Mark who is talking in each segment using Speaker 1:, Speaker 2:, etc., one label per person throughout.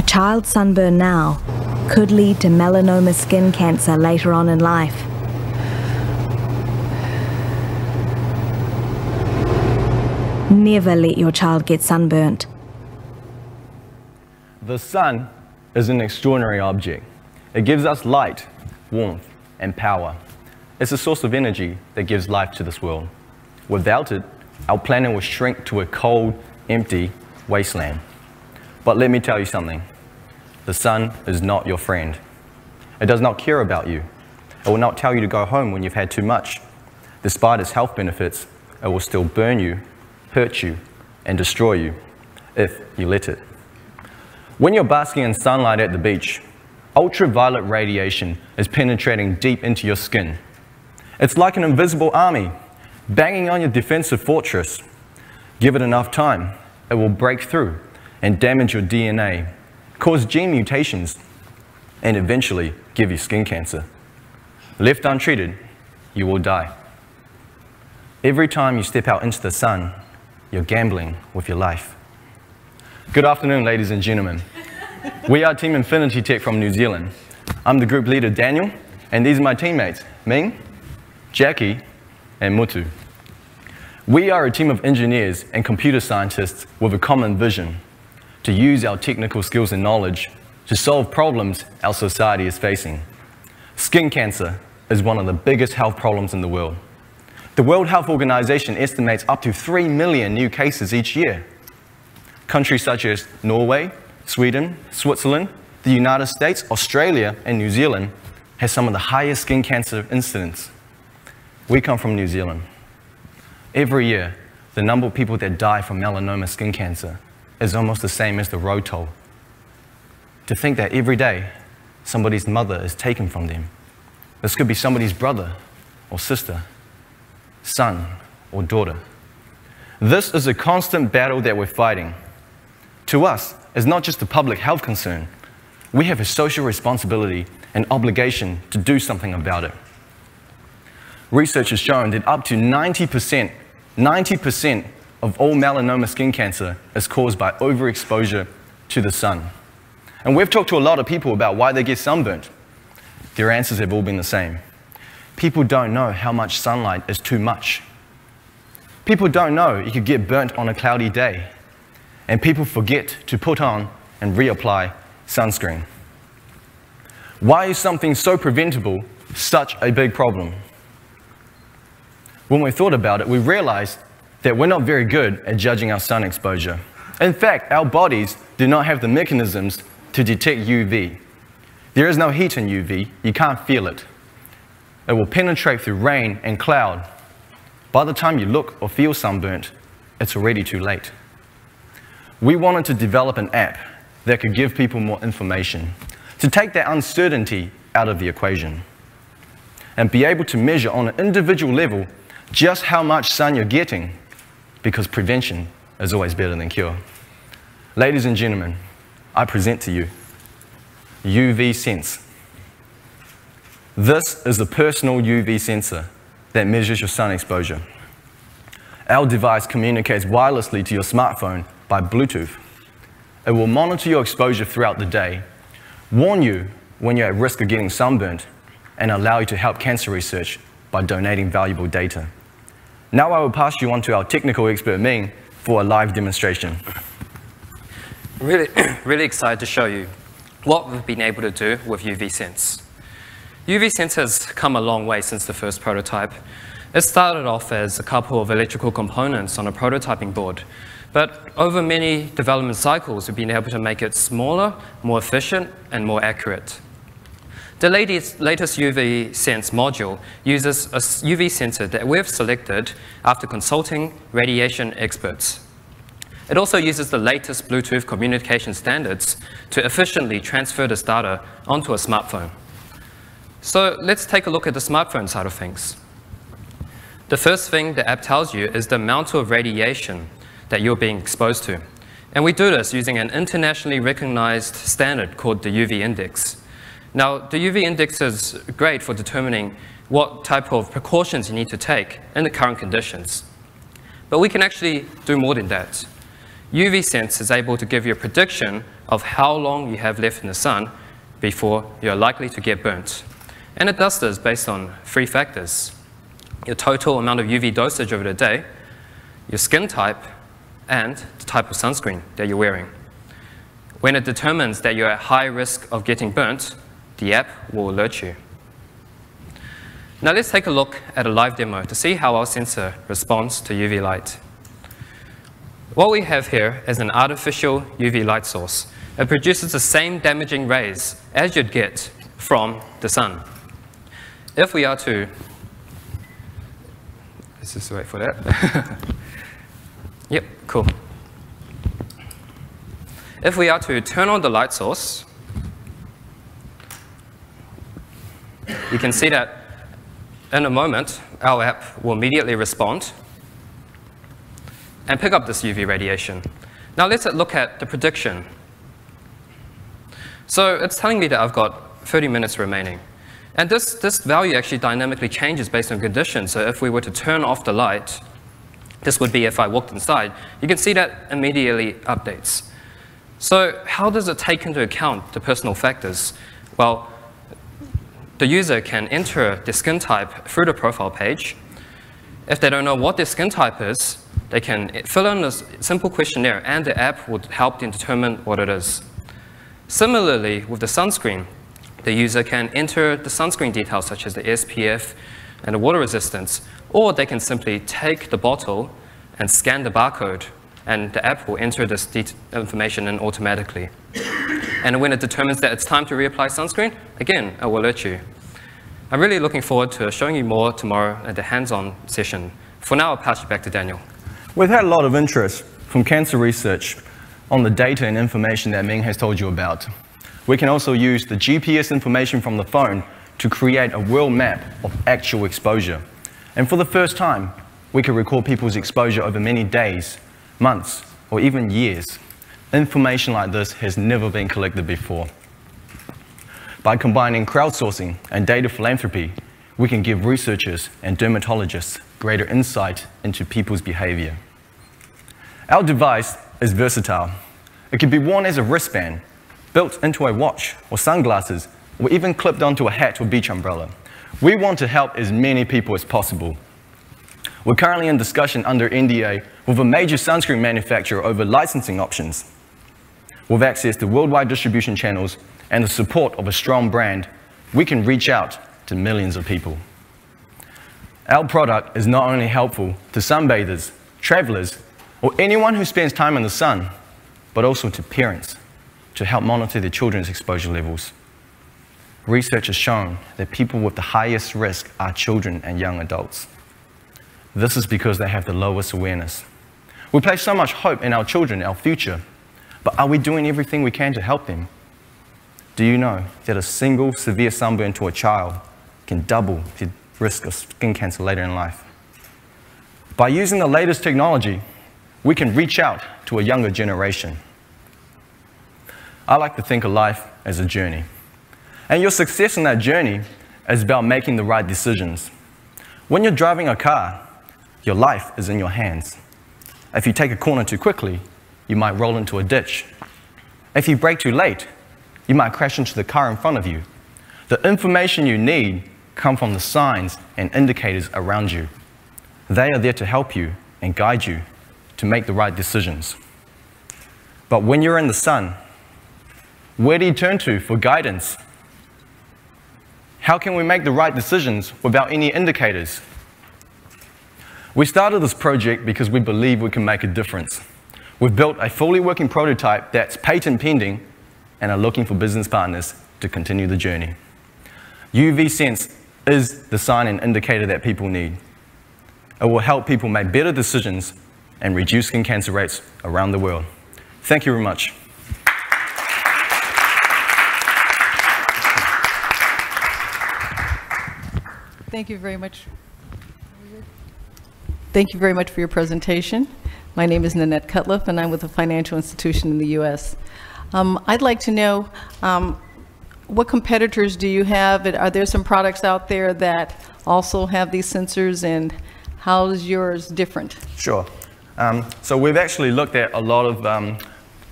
Speaker 1: Child sunburn now could lead to melanoma skin cancer later on in life. Never let your child get sunburnt.
Speaker 2: The sun is an extraordinary object. It gives us light, warmth, and power. It's a source of energy that gives life to this world. Without it, our planet will shrink to a cold, empty wasteland. But let me tell you something. The sun is not your friend. It does not care about you. It will not tell you to go home when you've had too much. Despite its health benefits, it will still burn you, hurt you, and destroy you if you let it. When you're basking in sunlight at the beach, ultraviolet radiation is penetrating deep into your skin. It's like an invisible army banging on your defensive fortress. Give it enough time, it will break through and damage your DNA, cause gene mutations, and eventually give you skin cancer. Left untreated, you will die. Every time you step out into the sun, you're gambling with your life. Good afternoon, ladies and gentlemen. We are Team InfinityTek from New Zealand. I'm the group leader, Daniel, and these are my teammates, Ming, Jackie, and Mutu. We are a team of engineers and computer scientists with a common vision: to use our technical skills and knowledge to solve problems our society is facing. Skin cancer is one of the biggest health problems in the world. The World Health Organization estimates up to 3 million new cases each year. Countries such as Norway, Sweden, Switzerland, the United States, Australia, and New Zealand have some of the highest skin cancer incidents. We come from New Zealand. Every year, the number of people that die from melanoma skin cancer is almost the same as the road toll. To think that every day, somebody's mother is taken from them. This could be somebody's brother or sister, son or daughter. This is a constant battle that we're fighting. To us, it's not just a public health concern. We have a social responsibility and obligation to do something about it. Research has shown that up to 90% of all melanoma skin cancer is caused by overexposure to the sun. And we've talked to a lot of people about why they get sunburnt. Their answers have all been the same. People don't know how much sunlight is too much. People don't know you could get burnt on a cloudy day. And people forget to put on and reapply sunscreen. Why is something so preventable such a big problem? When we thought about it, we realized that we're not very good at judging our sun exposure. In fact, our bodies do not have the mechanisms to detect UV. There is no heat in UV, you can't feel it. It will penetrate through rain and cloud. By the time you look or feel sunburnt, it's already too late. We wanted to develop an app that could give people more information, to take that uncertainty out of the equation, and be able to measure on an individual level just how much sun you're getting, because prevention is always better than cure. Ladies and gentlemen, I present to you UV Sense. This is the personal UV sensor that measures your sun exposure. Our device communicates wirelessly to your smartphone by Bluetooth. It will monitor your exposure throughout the day, warn you when you're at risk of getting sunburnt, and allow you to help cancer research by donating valuable data. Now I will pass you on to our technical expert, Ming, for a live demonstration.
Speaker 3: Really excited to show you what we've been able to do with UV Sense. UV Sense has come a long way since the first prototype. It started off as a couple of electrical components on a prototyping board, but over many development cycles, we've been able to make it smaller, more efficient, and more accurate. The latest UV Sense module uses a UV sensor that we've selected after consulting radiation experts. It also uses the latest Bluetooth communication standards to efficiently transfer this data onto a smartphone. So let's take a look at the smartphone side of things. The first thing the app tells you is the amount of radiation that you're being exposed to. And we do this using an internationally recognized standard called the UV index. Now, the UV index is great for determining what type of precautions you need to take in the current conditions. But we can actually do more than that. UV Sense is able to give you a prediction of how long you have left in the sun before you're likely to get burnt. And it does this based on 3 factors: your total amount of UV dosage over the day, your skin type, and the type of sunscreen that you're wearing. When it determines that you're at high risk of getting burnt, the app will alert you. Now let's take a look at a live demo to see how our sensor responds to UV light. What we have here is an artificial UV light source. It produces the same damaging rays as you'd get from the sun. If we are to, let's just wait for that. Yep, cool. If we are to turn on the light source, you can see that in a moment, our app will immediately respond and pick up this UV radiation. Now let's look at the prediction. So it's telling me that I've got 30 minutes remaining. And this value actually dynamically changes based on conditions. So if we were to turn off the light, this would be if I walked inside. You can see that immediately updates. So how does it take into account the personal factors? Well, the user can enter their skin type through the profile page. If they don't know what their skin type is, they can fill in a simple questionnaire, and the app would help them determine what it is. Similarly, with the sunscreen, the user can enter the sunscreen details, such as the SPF and the water resistance, or they can simply take the bottle and scan the barcode, and the app will enter this information in automatically. And when it determines that it's time to reapply sunscreen, again, it will alert you. I'm really looking forward to showing you more tomorrow at the hands-on session. For now, I'll pass you back to Daniel.
Speaker 2: We've had a lot of interest from cancer research on the data and information that Ming has told you about. We can also use the GPS information from the phone to create a world map of actual exposure. And for the first time, we can record people's exposure over many days, months, or even years. Information like this has never been collected before. By combining crowdsourcing and data philanthropy, we can give researchers and dermatologists greater insight into people's behavior. Our device is versatile. It can be worn as a wristband, built into a watch or sunglasses, or even clipped onto a hat or beach umbrella. We want to help as many people as possible. We're currently in discussion under NDA with a major sunscreen manufacturer over licensing options. With access to worldwide distribution channels and the support of a strong brand, we can reach out to millions of people. Our product is not only helpful to sunbathers, travelers, or anyone who spends time in the sun, but also to parents to help monitor their children's exposure levels. Research has shown that people with the highest risk are children and young adults. This is because they have the lowest awareness. We place so much hope in our children, our future, but are we doing everything we can to help them? Do you know that a single severe sunburn to a child can double the risk of skin cancer later in life? By using the latest technology, we can reach out to a younger generation. I like to think of life as a journey. And your success in that journey is about making the right decisions. When you're driving a car, your life is in your hands. If you take a corner too quickly, you might roll into a ditch. If you brake too late, you might crash into the car in front of you. The information you need comes from the signs and indicators around you. They are there to help you and guide you to make the right decisions. But when you're in the sun, where do you turn to for guidance? How can we make the right decisions without any indicators? We started this project because we believe we can make a difference. We've built a fully working prototype that's patent pending and are looking for business partners to continue the journey. UV Sense is the sign and indicator that people need. It will help people make better decisions and reduce skin cancer rates around the world. Thank you very much.
Speaker 4: Thank you very much. Thank you very much for your presentation. My name is Nanette Cutliff, and I'm with a financial institution in the U.S. I'd like to know what competitors do you have? Are there some products out there that also have these sensors, and how is yours different?
Speaker 2: Sure. So we've actually looked at a lot of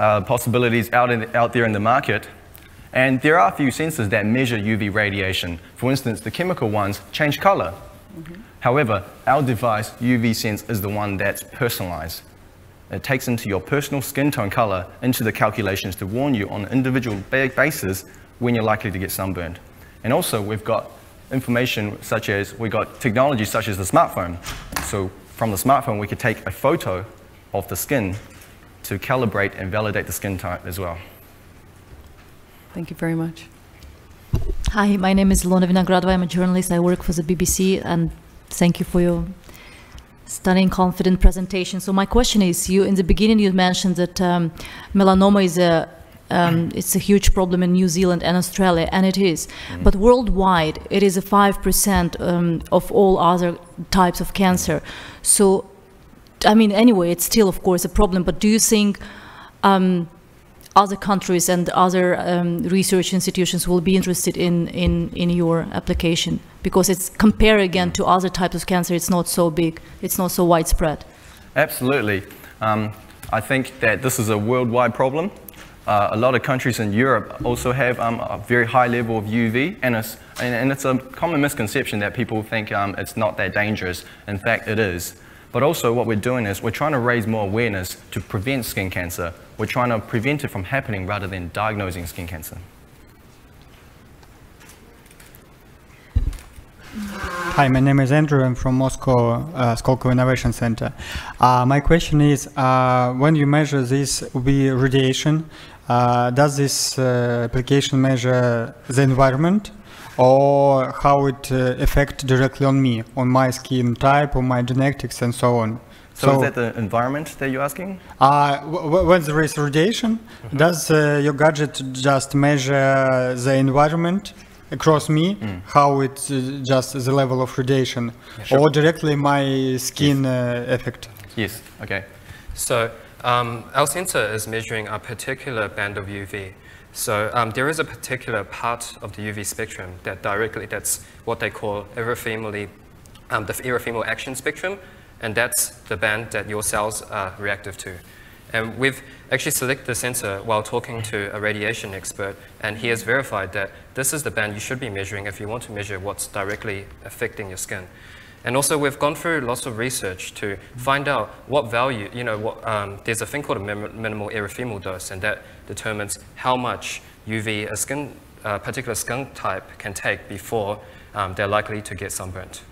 Speaker 2: possibilities out there in the market. And there are a few sensors that measure UV radiation. For instance, the chemical ones change color. However, our device, UV Sense, is the one that's personalized. It takes into your personal skin tone color into the calculations to warn you on an individual basis when you're likely to get sunburned. And also, we've got information such as, we've got technology such as the smartphone. So from the smartphone, we could take a photo of the skin to calibrate and validate the skin type as well.
Speaker 4: Thank you very much.
Speaker 5: Hi, my name is Ilona Vinogradova. I'm a journalist. I work for the BBC, and thank you for your stunning, confident presentation. So my question is, in the beginning you mentioned that melanoma is it's a huge problem in New Zealand and Australia, and it is. But worldwide, it is a 5% of all other types of cancer. So, I mean, anyway, it's still, of course, a problem. But do you think other countries and other research institutions will be interested in your application? Because it's compared again to other types of cancer, it's not so big, it's not so widespread.
Speaker 2: Absolutely. I think that this is a worldwide problem. A lot of countries in Europe also have a very high level of UV, and it's a common misconception that people think it's not that dangerous. In fact, it is. But also what we're doing is we're trying to raise more awareness to prevent skin cancer. We're trying to prevent it from happening rather than diagnosing skin cancer.
Speaker 6: Hi, my name is Andrew. I'm from Moscow Skolkovo Innovation Center. My question is, when you measure this UV radiation, does this application measure the environment, or how it affects directly on me, on my skin type, on my genetics, and so on?
Speaker 2: So is that the environment that you're asking?
Speaker 6: When there is radiation, does your gadget just measure the environment across me, how it's just the level of radiation, or directly my skin effect?
Speaker 2: Yes, okay.
Speaker 3: So our sensor is measuring a particular band of UV. So there is a particular part of the UV spectrum that's what they call the irreformable action spectrum, and that's the band that your cells are reactive to. And we've actually selected the sensor while talking to a radiation expert, and he has verified that this is the band you should be measuring if you want to measure what's directly affecting your skin. And also, we've gone through lots of research to find out what value, there's a thing called a minimal irreformable dose, and that determines how much UV a particular skin type can take before they're likely to get sunburnt.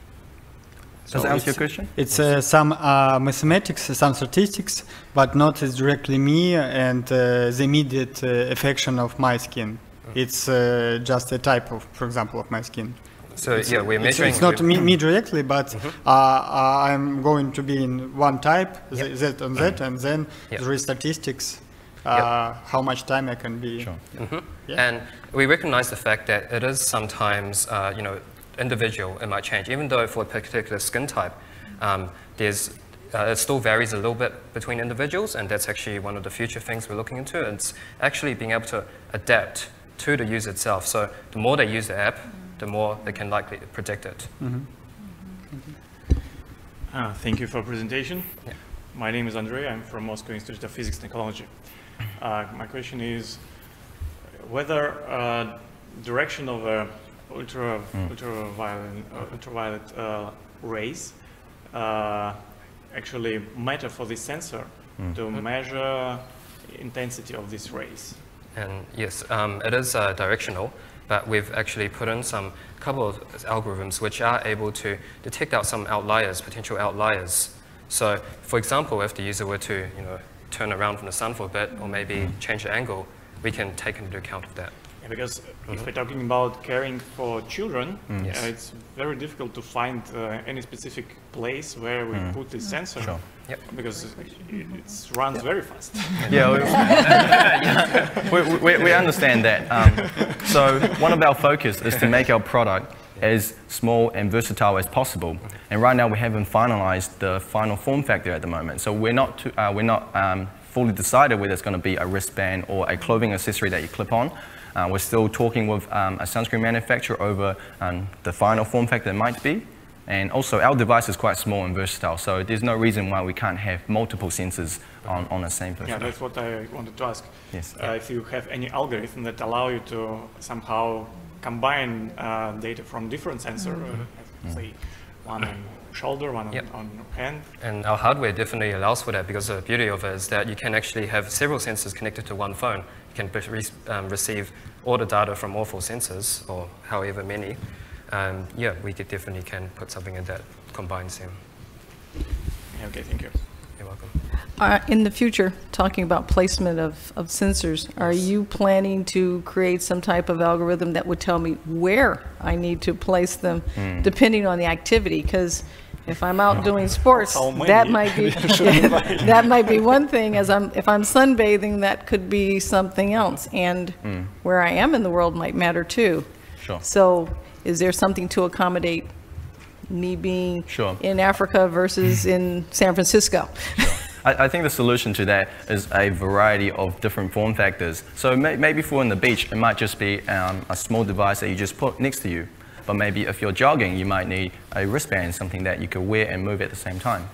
Speaker 2: Does that answer your question?
Speaker 6: It's some mathematics, some statistics, but not as directly me and the immediate affection of my skin. It's just a type of, for example, of my skin.
Speaker 3: So yeah, we're measuring.
Speaker 6: It's not me directly, but I'm going to be in one type, that and that, and then there is statistics, how much time I can be.
Speaker 2: Sure.
Speaker 3: And we recognize the fact that it is sometimes, individual, it might change. Even though for a particular skin type, it still varies a little bit between individuals, and that's actually one of the future things we're looking into. It's actually being able to adapt to the user itself. So the more they use the app, the more they can likely predict it.
Speaker 7: Thank you for the presentation.
Speaker 3: Yeah.
Speaker 7: My name is Andrei. I'm from Moscow Institute of Physics and Technology. My question is whether direction of ultraviolet rays actually matter for this sensor to measure intensity of these rays.
Speaker 3: And yes, it is directional, but we've actually put in couple of algorithms which are able to detect out some outliers, potential outliers. So, for example, if the user were to turn around from the sun for a bit, or maybe change the angle, we can take into account of that.
Speaker 7: Yeah, because if we're talking about caring for children, it's very difficult to find any specific place where we put this sensor.
Speaker 2: Sure.
Speaker 3: Yep.
Speaker 7: Because it runs very fast.
Speaker 2: Yeah, we understand that. So one of our focus is to make our product as small and versatile as possible. And right now we haven't finalized the final form factor at the moment. So we're not fully decided whether it's going to be a wristband or a clothing accessory that you clip on. We're still talking with a sunscreen manufacturer over the final form factor it might be. And also, our device is quite small and versatile, so there's no reason why we can't have multiple sensors on the same person.
Speaker 7: Yeah, that's what I wanted to ask.
Speaker 2: Yes.
Speaker 7: If you have any algorithm that allow you to somehow combine data from different sensors, say one on shoulder, one on hand.
Speaker 3: And our hardware definitely allows for that, because the beauty of it is that you can actually have several sensors connected to one phone. You can receive all the data from all 4 sensors, or however many. Yeah, we definitely can put something in that combines them.
Speaker 7: Okay, thank you.
Speaker 3: You're welcome.
Speaker 4: In the future, talking about placement of sensors, are you planning to create some type of algorithm that would tell me where I need to place them, depending on the activity? Because if I'm out doing sports, that might be that might be one thing. If I'm sunbathing, that could be something else, and where I am in the world might matter too.
Speaker 2: Sure.
Speaker 4: So, is there something to accommodate me being in Africa versus in San Francisco?
Speaker 2: Sure. I think the solution to that is a variety of different form factors. So maybe for on the beach, it might just be a small device that you just put next to you. But maybe if you're jogging, you might need a wristband, something that you could wear and move at the same time.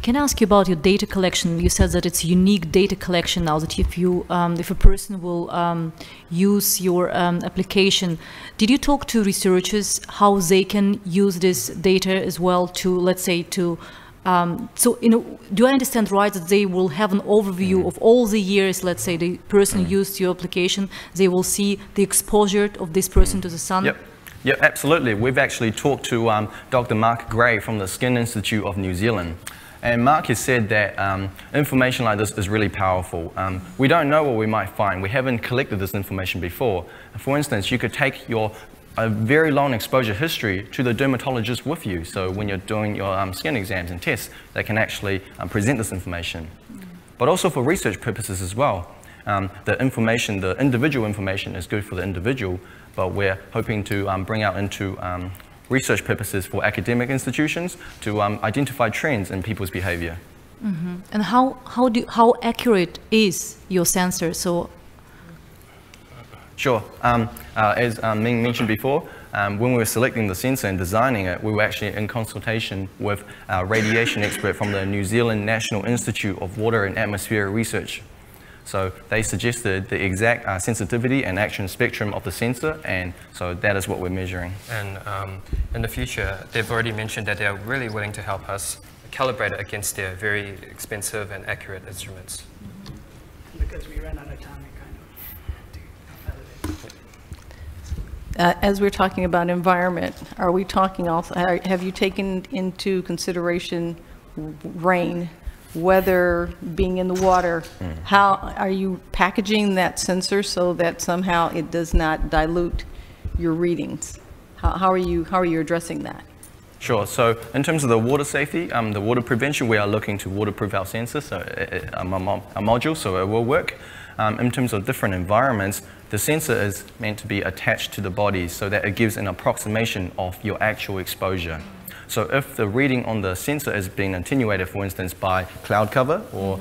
Speaker 5: Can I ask you about your data collection? You said that it's unique data collection now, that if a person will use your application, did you talk to researchers how they can use this data as well to, let's say, to do I understand right that they will have an overview of all the years, let's say, the person used your application, they will see the exposure of this person to the sun?
Speaker 2: Yep. Yeah, absolutely. We've actually talked to Dr. Mark Gray from the Skin Institute of New Zealand. And Mark has said that information like this is really powerful. We don't know what we might find. We haven't collected this information before. For instance, you could take a very long exposure history to the dermatologist with you. So when you're doing your skin exams and tests, they can actually present this information. But also for research purposes as well. The individual information is good for the individual, but we're hoping to bring out into research purposes for academic institutions to identify trends in people's behavior.
Speaker 5: And how accurate is your sensor?
Speaker 2: Sure. As Ming mentioned before, when we were selecting the sensor and designing it, we were actually in consultation with a radiation expert from the New Zealand National Institute of Water and Atmospheric Research. So they suggested the exact sensitivity and action spectrum of the sensor, and so that is what we're measuring.
Speaker 3: And in the future, they've already mentioned that they're really willing to help us calibrate it against their very expensive and accurate instruments.
Speaker 8: Because we ran out of time,
Speaker 4: As we're talking about environment, are we talking also, have you taken into consideration rain, weather, being in the water? How are you packaging that sensor so that somehow it does not dilute your readings? How are you addressing that?
Speaker 2: Sure. So in terms of the water safety, the water prevention, we are looking to waterproof our sensor, so a module, so it will work. In terms of different environments, the sensor is meant to be attached to the body so that it gives an approximation of your actual exposure. So if the reading on the sensor is being attenuated, for instance, by cloud cover or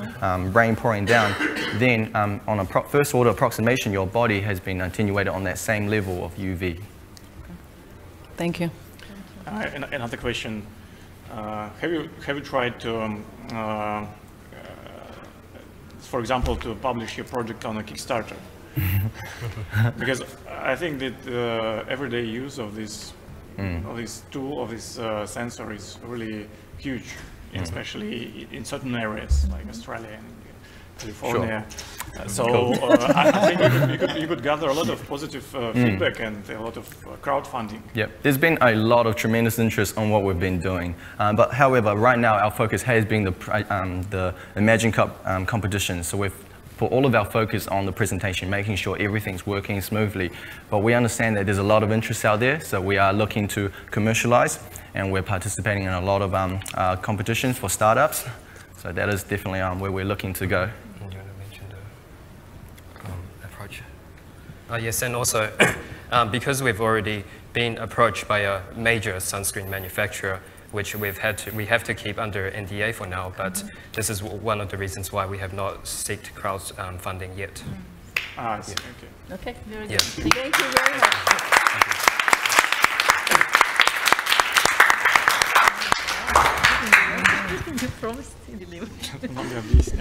Speaker 2: rain pouring down, then on a first order approximation, your body has been attenuated on that same level of UV.
Speaker 4: Thank you.
Speaker 7: Another question. Have you tried to, for example, to publish your project on a Kickstarter? Because I think that everyday use of this tool, of this sensor is really huge, especially in certain areas like Australia and California. Sure. I think you could gather a lot of positive feedback and a lot of crowdfunding.
Speaker 2: Yep, there's been a lot of tremendous interest on what we've been doing. But however, right now our focus has been the Imagine Cup competition. So we've put all of our focus on the presentation, making sure everything's working smoothly. But we understand that there's a lot of interest out there, so we are looking to commercialize, and we're participating in a lot of competitions for startups. So that is definitely where we're looking to go.
Speaker 3: Do you want to mention the approach? Yes, and also because we've already been approached by a major sunscreen manufacturer, which we have to keep under NDA for now, but this is one of the reasons why we have not sought crowdfunding yet.
Speaker 7: I see. Okay.
Speaker 4: Okay, very good.
Speaker 3: Yeah.
Speaker 4: Thank you very much.
Speaker 3: Thank you.
Speaker 5: You promised, you didn't.
Speaker 7: Non mi avvisi.